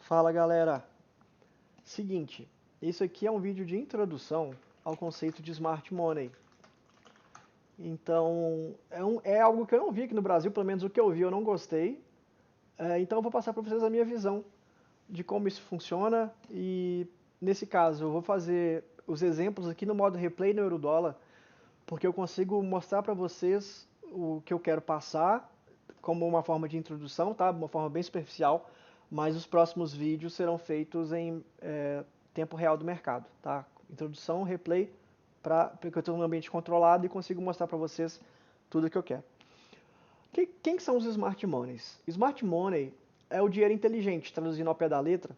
Fala galera, seguinte, isso aqui é um vídeo de introdução ao conceito de Smart Money. Então, é algo que eu não vi aqui no Brasil, pelo menos o que eu vi eu não gostei. Então eu vou passar para vocês a minha visão de como isso funciona e, nesse caso, eu vou fazer os exemplos aqui no modo replay no Eurodólar, porque eu consigo mostrar para vocês o que eu quero passar como uma forma de introdução, tá? Uma forma bem superficial, mas os próximos vídeos serão feitos em tempo real do mercado, tá? Introdução, replay, porque eu estou num ambiente controlado e consigo mostrar para vocês tudo o que eu quero. Quem são os Smart Monies? Smart Money é o dinheiro inteligente, traduzindo ao pé da letra,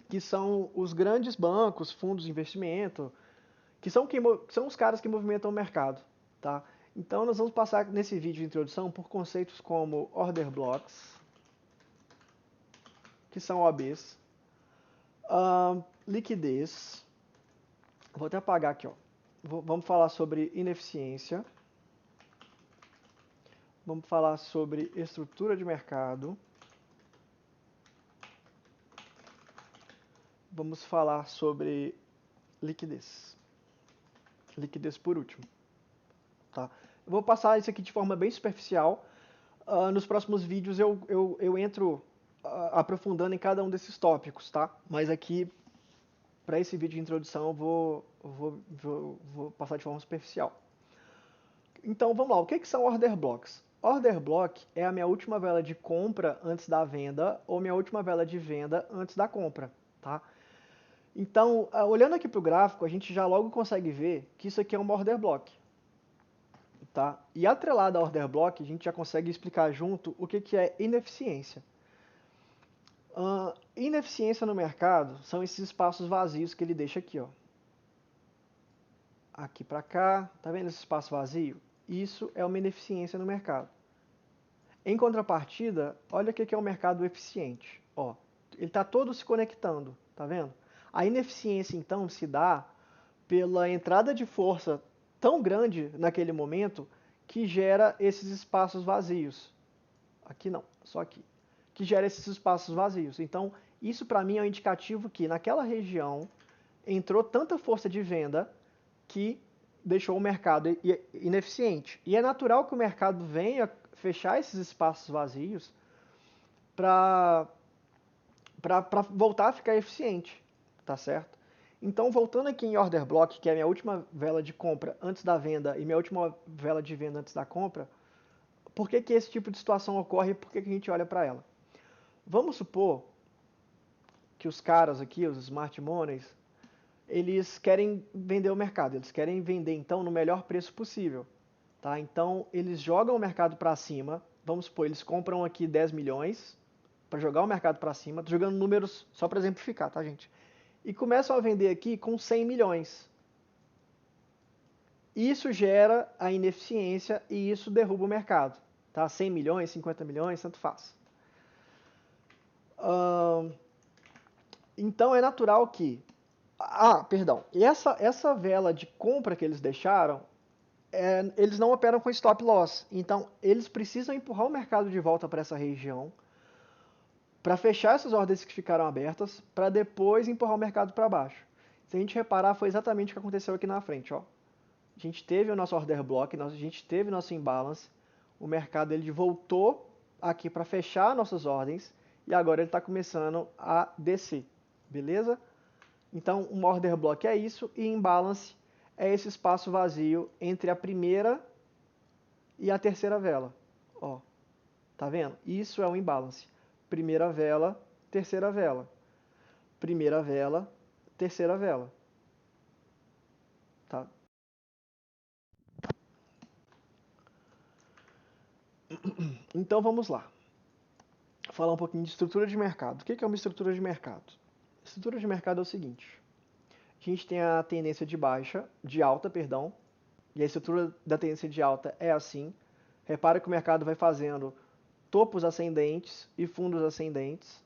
que são os grandes bancos, fundos de investimento, que são os caras que movimentam o mercado, tá? Então nós vamos passar nesse vídeo de introdução por conceitos como order blocks, que são OBs, liquidez, vou até apagar aqui, ó. Vamos falar sobre ineficiência, vamos falar sobre estrutura de mercado, vamos falar sobre liquidez. Liquidez por último, tá? Eu vou passar isso aqui de forma bem superficial. Nos próximos vídeos eu entro aprofundando em cada um desses tópicos, tá? Mas aqui, para esse vídeo de introdução, eu vou passar de forma superficial. Então vamos lá, o que são order blocks? Order block é a minha última vela de compra antes da venda ou minha última vela de venda antes da compra, tá? Então, olhando aqui para o gráfico, a gente já logo consegue ver que isso aqui é uma order block, tá? E atrelado à order block, a gente já consegue explicar junto o que é ineficiência. Ineficiência no mercado são esses espaços vazios que ele deixa aqui, ó. Aqui para cá, tá vendo esse espaço vazio? Isso é uma ineficiência no mercado. Em contrapartida, olha o que é um mercado eficiente. Ó, ele está todo se conectando, tá vendo? A ineficiência, então, se dá pela entrada de força tão grande naquele momento que gera esses espaços vazios. Aqui não, só aqui. Que gera esses espaços vazios. Então, isso para mim é um indicativo que naquela região entrou tanta força de venda que deixou o mercado ineficiente. E é natural que o mercado venha fechar esses espaços vazios para voltar a ficar eficiente, tá certo? Então, voltando aqui em order block, que é a minha última vela de compra antes da venda e minha última vela de venda antes da compra, por que esse tipo de situação ocorre e por que a gente olha para ela? Vamos supor que os caras aqui, os smart monies, eles querem vender o mercado, eles querem vender então no melhor preço possível, tá? Então eles jogam o mercado para cima, vamos supor, eles compram aqui 10 milhões para jogar o mercado para cima, tô jogando números só para exemplificar, tá, gente? E começam a vender aqui com 100 milhões. Isso gera a ineficiência e isso derruba o mercado, tá? 100 milhões, 50 milhões, tanto faz. Então é natural que... perdão. E essa vela de compra que eles deixaram, eles não operam com stop loss. Então eles precisam empurrar o mercado de volta para essa região para fechar essas ordens que ficaram abertas, para depois empurrar o mercado para baixo. Se a gente reparar, foi exatamente o que aconteceu aqui na frente, ó. A gente teve o nosso order block, a gente teve nosso imbalance, o mercado ele voltou aqui para fechar nossas ordens e agora ele está começando a descer, beleza? Então, um order block é isso e imbalance é esse espaço vazio entre a primeira e a terceira vela. Ó, tá vendo? Isso é um imbalance. Primeira vela, terceira vela. Primeira vela, terceira vela. Tá? Então vamos lá. Falar um pouquinho de estrutura de mercado. O que é uma estrutura de mercado? Estrutura de mercado é o seguinte. A gente tem a tendência de alta, perdão, e a estrutura da tendência de alta é assim. Repara que o mercado vai fazendo topos ascendentes e fundos ascendentes.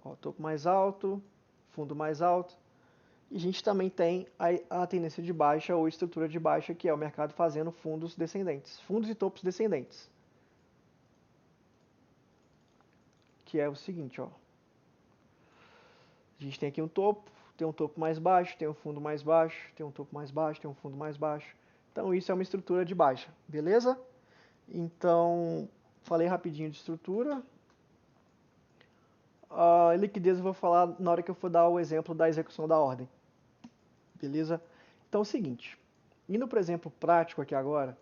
Ó, topo mais alto, fundo mais alto. E a gente também tem a tendência de baixa ou estrutura de baixa, que é o mercado fazendo fundos descendentes, fundos e topos descendentes. Que é o seguinte, ó. gente tem aqui um topo, tem um topo mais baixo, tem um fundo mais baixo, tem um topo mais baixo, tem um fundo mais baixo. Então isso é uma estrutura de baixa, beleza? Então, falei rapidinho de estrutura. A liquidez eu vou falar na hora que eu for dar o exemplo da execução da ordem, beleza? Então é o seguinte, indo para o exemplo prático aqui agora,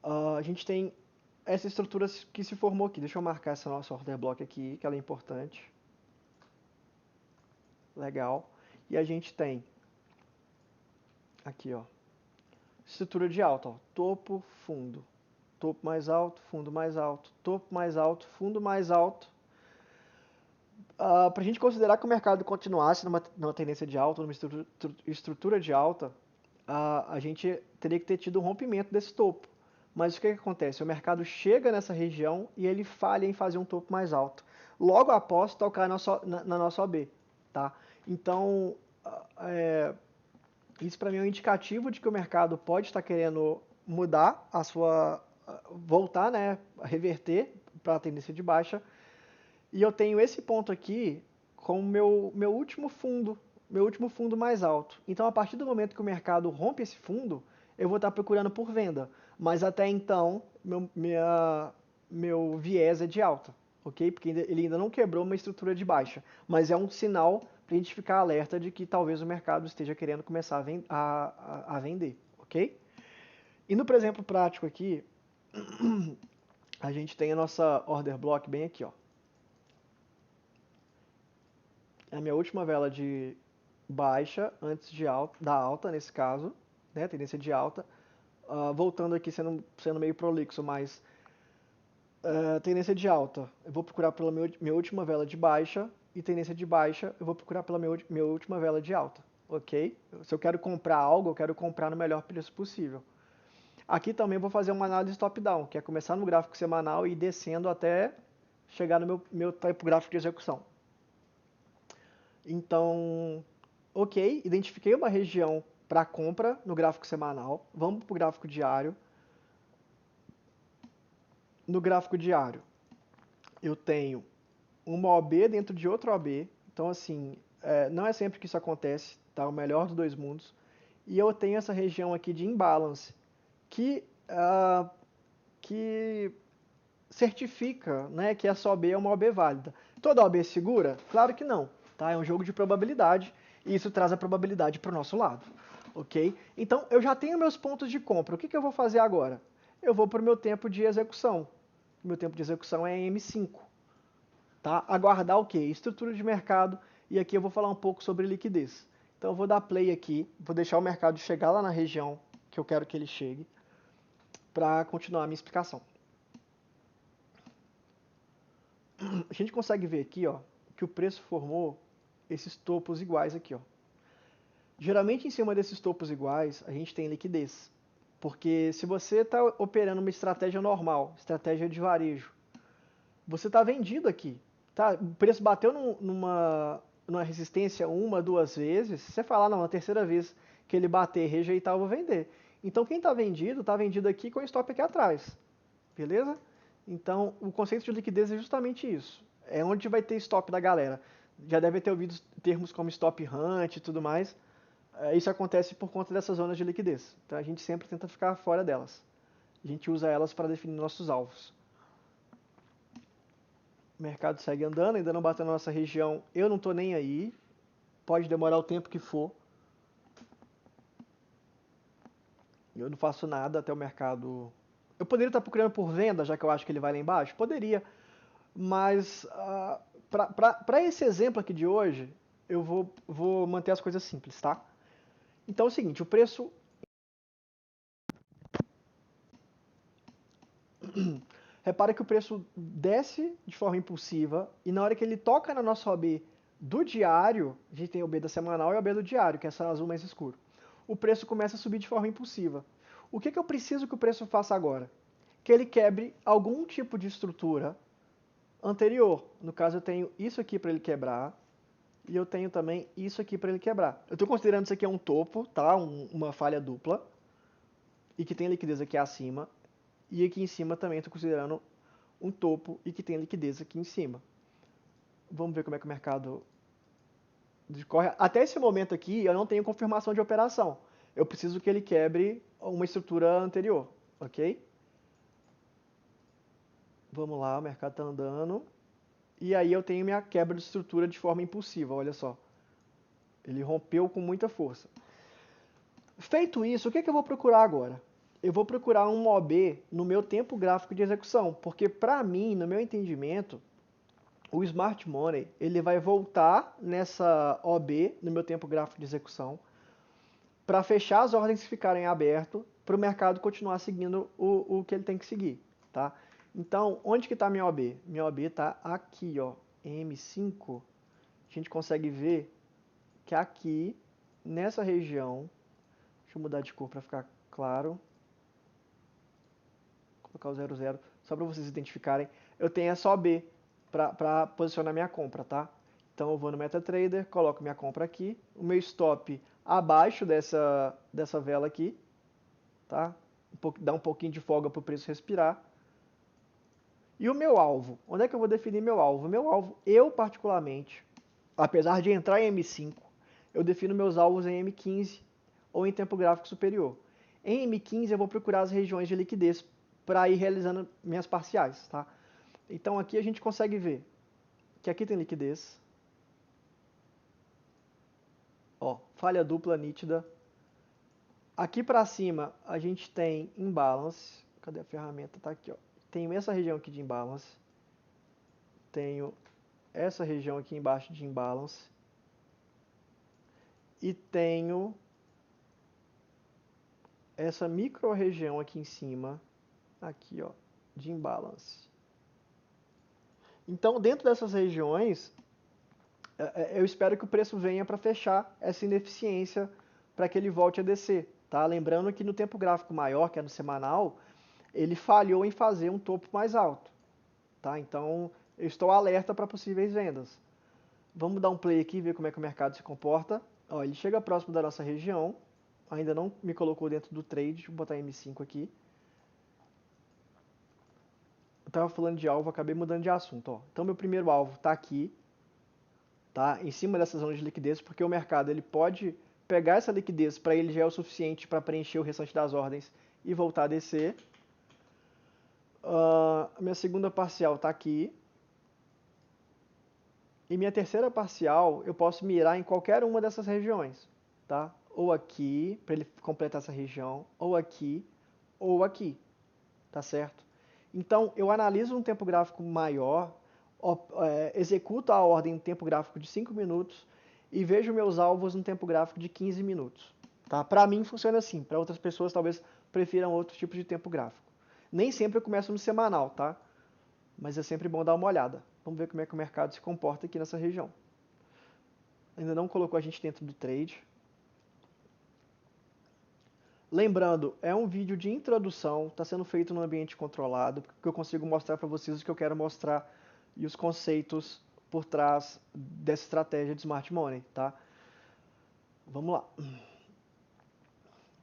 a gente tem essa estrutura que se formou aqui. Deixa eu marcar essa nossa order block aqui, que ela é importante. Legal. E a gente tem aqui, ó, estrutura de alta, ó, topo, fundo. Topo mais alto, fundo mais alto, topo mais alto, fundo mais alto. Para a gente considerar que o mercado continuasse numa tendência de alta, numa estrutura de alta, a gente teria que ter tido um rompimento desse topo. Mas o que acontece? O mercado chega nessa região e ele falha em fazer um topo mais alto. Logo após tocar na nossa OB. Tá? Então, isso para mim é um indicativo de que o mercado pode estar querendo mudar voltar, né, a reverter para a tendência de baixa. E eu tenho esse ponto aqui como meu último fundo mais alto. Então, a partir do momento que o mercado rompe esse fundo, eu vou estar procurando por venda. Mas até então, meu viés é de alta, ok? Porque ele ainda não quebrou uma estrutura de baixa. Mas é um sinal para a gente ficar alerta de que talvez o mercado esteja querendo começar a vender, ok? Indo para o exemplo prático aqui, a gente tem a nossa order block bem aqui, ó. É a minha última vela de baixa antes da alta, nesse caso, né, tendência de alta. Voltando aqui, sendo meio prolixo, mas tendência de alta, eu vou procurar pela minha última vela de baixa, e tendência de baixa, eu vou procurar pela minha última vela de alta, ok? Se eu quero comprar algo, eu quero comprar no melhor preço possível. Aqui também eu vou fazer uma análise top-down, que é começar no gráfico semanal e ir descendo até chegar no meu tempo gráfico de execução. Então, ok, identifiquei uma região para compra no gráfico semanal. Vamos para o gráfico diário. No gráfico diário, eu tenho uma OB dentro de outra OB. Então, assim, não é sempre que isso acontece, tá? O melhor dos dois mundos. E eu tenho essa região aqui de imbalance, que certifica, né, que essa OB é uma OB válida. Toda OB é segura? Claro que não. Tá? É um jogo de probabilidade e isso traz a probabilidade para o nosso lado. Ok? Então, eu já tenho meus pontos de compra. O que eu vou fazer agora? Eu vou para o meu tempo de execução. Meu tempo de execução é M5. Tá? Aguardar o quê? Estrutura de mercado. E aqui eu vou falar um pouco sobre liquidez. Então, eu vou dar play aqui. Vou deixar o mercado chegar lá na região que eu quero que ele chegue para continuar a minha explicação. A gente consegue ver aqui, ó, que o preço formou esses topos iguais aqui, ó. Geralmente em cima desses topos iguais, a gente tem liquidez. Porque se você está operando uma estratégia normal, estratégia de varejo, você está vendido aqui. Tá? O preço bateu numa resistência uma, duas vezes, se você falar, não, na terceira vez que ele bater, rejeitar, eu vou vender. Então quem está vendido aqui com o stop aqui atrás. Beleza? Então, o conceito de liquidez é justamente isso. É onde vai ter stop da galera. Já deve ter ouvido termos como stop hunt e tudo mais. Isso acontece por conta dessas zonas de liquidez. Então, a gente sempre tenta ficar fora delas. A gente usa elas para definir nossos alvos. O mercado segue andando, ainda não bateu na nossa região. Eu não estou nem aí. Pode demorar o tempo que for. Eu não faço nada até o mercado... Eu poderia estar procurando por venda, já que eu acho que ele vai lá embaixo? Poderia. Mas para esse exemplo aqui de hoje, eu vou manter as coisas simples, tá? Então é o seguinte, o preço... Repara que o preço desce de forma impulsiva e na hora que ele toca na nossa OB do diário, a gente tem a OB da semanal e a OB do diário, que é essa azul mais escuro. O preço começa a subir de forma impulsiva. O que eu preciso que o preço faça agora? Que ele quebre algum tipo de estrutura anterior. No caso, eu tenho isso aqui para ele quebrar e eu tenho também isso aqui para ele quebrar. Eu estou considerando isso aqui um topo, tá? Uma falha dupla e que tem liquidez aqui acima. E aqui em cima também estou considerando um topo e que tem liquidez aqui em cima. Vamos ver como é que o mercado decorre, até esse momento aqui, eu não tenho confirmação de operação. Eu preciso que ele quebre uma estrutura anterior, ok? Vamos lá, o mercado está andando. E aí eu tenho minha quebra de estrutura de forma impulsiva, olha só. Ele rompeu com muita força. Feito isso, o que eu vou procurar agora? Eu vou procurar um OB no meu tempo gráfico de execução, porque para mim, no meu entendimento, o Smart Money ele vai voltar nessa OB no meu tempo gráfico de execução para fechar as ordens que ficarem abertas para o mercado continuar seguindo o que ele tem que seguir, tá? Então, onde que está minha OB? Minha OB está aqui, ó, M5. A gente consegue ver que aqui, nessa região, deixa eu mudar de cor para ficar claro, colocar o 00, só para vocês identificarem, eu tenho essa OB para posicionar minha compra, tá? Então eu vou no MetaTrader, coloco minha compra aqui, o meu stop abaixo dessa vela aqui, tá? Dá um pouquinho de folga para o preço respirar. E o meu alvo? Onde é que eu vou definir meu alvo? Meu alvo, eu particularmente, apesar de entrar em M5, eu defino meus alvos em M15 ou em tempo gráfico superior. Em M15 eu vou procurar as regiões de liquidez para ir realizando minhas parciais, tá? Então aqui a gente consegue ver que aqui tem liquidez. Ó, falha dupla nítida. Aqui para cima a gente tem imbalance. Cadê a ferramenta? Tá aqui, ó. Tenho essa região aqui de imbalance. Tenho essa região aqui embaixo de imbalance. E tenho essa micro região aqui em cima, aqui ó, de imbalance. Então, dentro dessas regiões, eu espero que o preço venha para fechar essa ineficiência para que ele volte a descer. Tá? Lembrando que no tempo gráfico maior, que é no semanal, ele falhou em fazer um topo mais alto. Tá? Então, eu estou alerta para possíveis vendas. Vamos dar um play aqui e ver como é que o mercado se comporta. Ó, ele chega próximo da nossa região, ainda não me colocou dentro do trade, vou botar M5 aqui. Eu estava falando de alvo, acabei mudando de assunto. Ó. Então, meu primeiro alvo está aqui, tá? Em cima dessa zona de liquidez, porque o mercado ele pode pegar essa liquidez para ele já é o suficiente para preencher o restante das ordens e voltar a descer. A minha segunda parcial está aqui. E minha terceira parcial, eu posso mirar em qualquer uma dessas regiões, tá? Ou aqui, para ele completar essa região, ou aqui, tá certo? Então, eu analiso um tempo gráfico maior, executo a ordem em tempo gráfico de 5 minutos e vejo meus alvos no tempo gráfico de 15 minutos. Tá? Para mim funciona assim, para outras pessoas talvez prefiram outro tipo de tempo gráfico. Nem sempre eu começo no semanal, tá? Mas é sempre bom dar uma olhada. Vamos ver como é que o mercado se comporta aqui nessa região. Ainda não colocou a gente dentro do trade. Lembrando, é um vídeo de introdução, está sendo feito num ambiente controlado, porque eu consigo mostrar para vocês o que eu quero mostrar e os conceitos por trás dessa estratégia de Smart Money, tá? Vamos lá.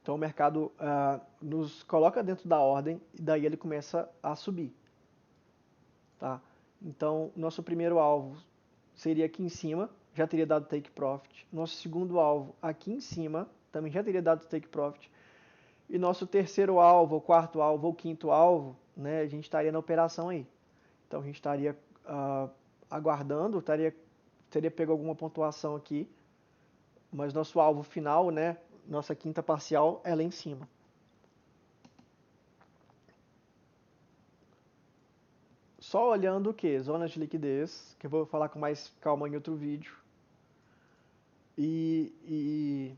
Então o mercado nos coloca dentro da ordem e daí ele começa a subir, tá? Então nosso primeiro alvo seria aqui em cima, já teria dado take profit. Nosso segundo alvo aqui em cima, também já teria dado take profit. E nosso terceiro alvo, ou quarto alvo, ou quinto alvo, né, a gente estaria na operação aí. Então a gente estaria aguardando, teria pego alguma pontuação aqui, mas nosso alvo final, né, nossa quinta parcial, é lá em cima. Só olhando o que? Zonas de liquidez, que eu vou falar com mais calma em outro vídeo. E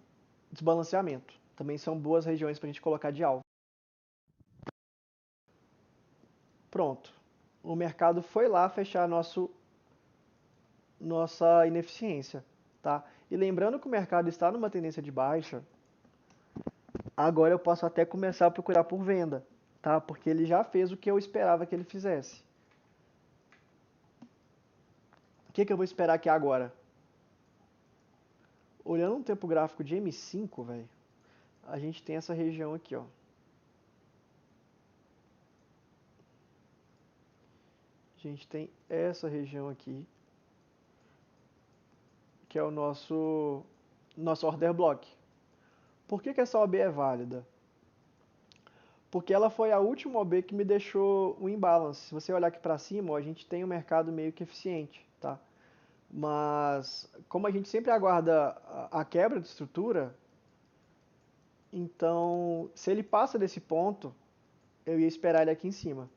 desbalanceamento. Também são boas regiões para a gente colocar de alvo. Pronto. O mercado foi lá fechar nossa ineficiência. Tá? E lembrando que o mercado está numa tendência de baixa, agora eu posso até começar a procurar por venda. Tá? Porque ele já fez o que eu esperava que ele fizesse. O que eu vou esperar aqui agora? Olhando um tempo gráfico de M5, velho, a gente tem essa região aqui, ó. A gente tem essa região aqui, que é o nosso order block. Por que essa OB é válida? Porque ela foi a última OB que me deixou o imbalance. Se você olhar aqui para cima, ó, a gente tem um mercado meio que eficiente, tá? Mas como a gente sempre aguarda a quebra de estrutura, então se ele passa desse ponto, eu ia esperar ele aqui em cima.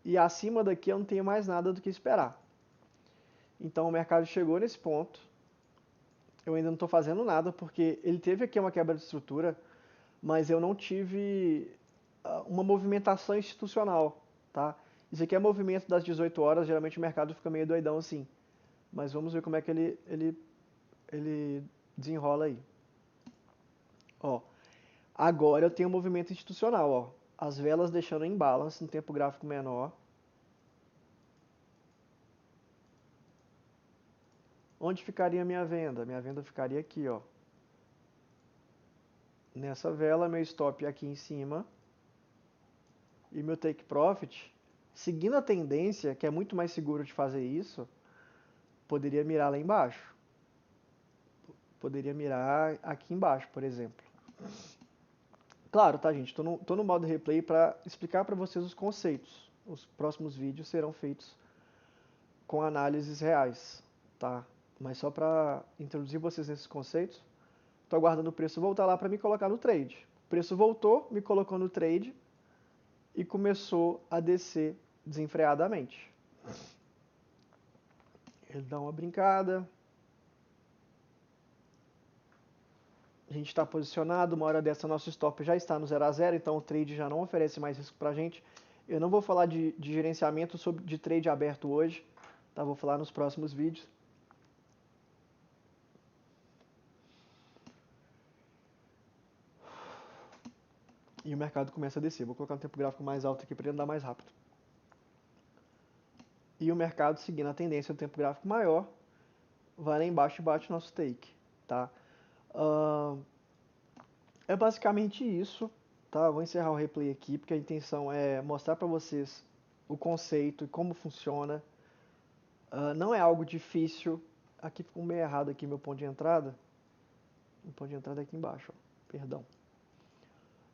E acima daqui eu não tenho mais nada do que esperar. Então o mercado chegou nesse ponto. Eu ainda não estou fazendo nada porque ele teve aqui uma quebra de estrutura, mas eu não tive uma movimentação institucional, tá? Isso aqui é movimento das 18 horas, geralmente o mercado fica meio doidão assim. Mas vamos ver como é que ele desenrola aí. Ó, agora eu tenho um movimento institucional, ó. As velas deixando em balance no tempo gráfico menor. Onde ficaria a minha venda? Minha venda ficaria aqui, ó. Nessa vela, meu stop aqui em cima. E meu take profit, seguindo a tendência, que é muito mais seguro de fazer isso, poderia mirar lá embaixo. Poderia mirar aqui embaixo, por exemplo. Claro, tá, gente? Tô no modo replay para explicar para vocês os conceitos. Os próximos vídeos serão feitos com análises reais, tá? Mas só para introduzir vocês nesses conceitos, tô aguardando o preço voltar lá para me colocar no trade. O preço voltou, me colocou no trade e começou a descer desenfreadamente. Ele dá uma brincada. A gente está posicionado, uma hora dessa nosso stop já está no 0 a 0, então o trade já não oferece mais risco para a gente. Eu não vou falar de gerenciamento de trade aberto hoje, tá? Vou falar nos próximos vídeos. E o mercado começa a descer. Vou colocar um tempo gráfico mais alto aqui para ele andar mais rápido. E o mercado, seguindo a tendência do tempo gráfico maior, vai lá embaixo e bate nosso take, tá? É basicamente isso, tá? Vou encerrar o replay aqui, porque a intenção é mostrar para vocês o conceito e como funciona. Não é algo difícil. Aqui ficou meio errado aqui meu ponto de entrada. O ponto de entrada é aqui embaixo, ó. Perdão.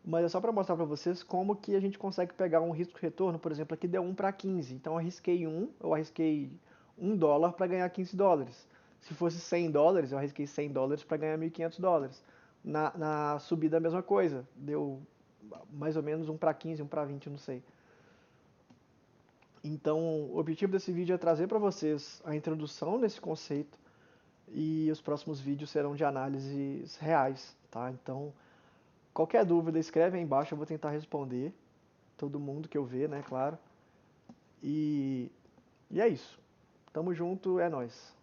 Mas é só para mostrar para vocês como que a gente consegue pegar um risco-retorno. Por exemplo, aqui deu 1 para 15. Então eu arrisquei $1 para ganhar $15. Se fosse $100, eu arrisquei $100 para ganhar $1.500. Na subida a mesma coisa. Deu mais ou menos 1 para 15, 1 para 20, não sei. Então, o objetivo desse vídeo é trazer para vocês a introdução nesse conceito e os próximos vídeos serão de análises reais, tá? Então, qualquer dúvida, escreve aí embaixo, eu vou tentar responder. Todo mundo que eu ver, né, claro. E é isso. Tamo junto, é nóis.